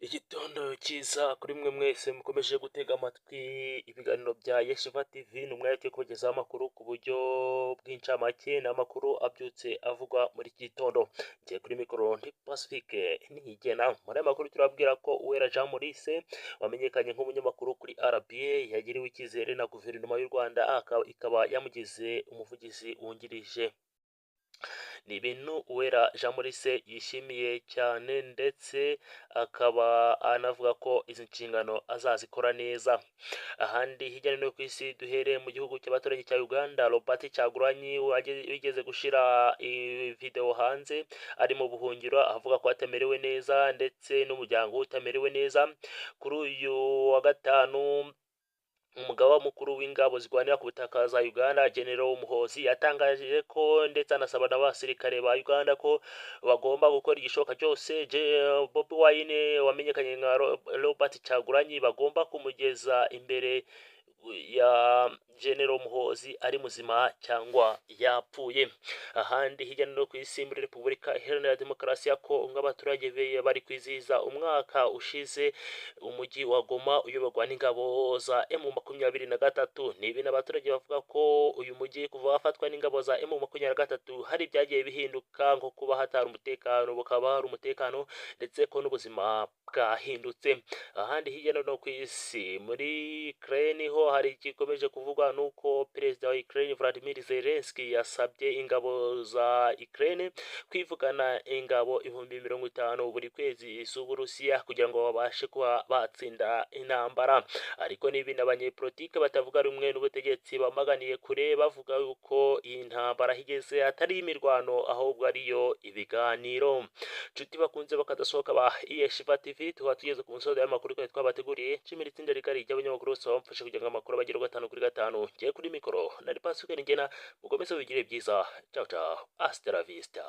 Igitondo cyiza kuri mwe mwese mukomeje gutega amatwi ibiganiro bya Yeshiva TV, ni umwanya wo kubagezaho amakuru ku buryo bw'incamake n'amakuru abyutse avugwa muri iki gitondo. Ngiye kuri mikoro ndi Pacifique Niyigena. Muri aya makuru turabwira ko Uwera Jean Maurice wamenyekanye nk'umunyamakuru kuri RBA yagiriwe icyizere na guverinoma y'u Rwanda ikaba yamugize umuvugizi wungirije. Ni ibintu Uwera Jean Maurice yishimiye cyane ndetse akaba anavuga ko izi nshingano azazikora neza. Ahandi hirya no hino ku isi duhereye mu gihugu cy'abaturanyi cya Uganda, Robert Kyagulanyi wigeze gushyira video hanze ari mu buhungiro avuga ko atamerewe neza ndetse n'umuryango utamerewe neza. Kuri uyu wa gatanu umugaba mukuru w'ingabo zirwanira ku butaka za Uganda, General Muhoozi, yatangaje ko ndetse anasaba n'abasirikare ba Uganda ko bagomba gukora igishoboka cyose Bobi Wine wamenyekanye nka Robert Kyagulanyi bagomba kumugeza imbere ya General Muhoozi ari muzima cyangwa yapfuye. Ahandi hirya no hino ku isi muri Repubulika Iharanira Demokarasi ya Kongo, abaturage bari kwizihiza umwaka ushize umujyi wa Goma uyoborwa n'ingabo za M23. Ni ibintu abaturage bavuga ko uyu mujyi kuva wafatwa n'ingabo za M23 hari ibyagiye bihinduka, nko kuba hatari umutekano bukaba hari umutekano ndetse ko n'ubuzima bwahindutse. Ahandi hirya no hino ku isi muri Ukraine ho hari igikomeje kuvugwa nuko perezida wa Ukraine Vladimir Zelensky yasabye ingabo za Ukraine kwivugana ingabo 50,000 buri kwezi z'Uburusiya kugira ngo babashe kuba batsinda intambara. Ariko n'ibindi abanyepolitike batavuga rumwe n'ubutegetsi bamaganiye kure bavuga yuko iyi ntambara higeze atari imirwano ahubwo ariyo ibiganiro. Nshuti bakunze bakadasohoka ba Yeshiva TV, tukaba tugeze ku musozo y'amakuru twari twabateguriye. Nshimira itsinda rigari ry'abanyamakuru bose bamfashe kugira ngo amakuru bagere 5/5. Ngiye kuri mikoro nari Pacifique Niyigena, mukomeze bigire byiza. Ciao ciao, hasta la vista.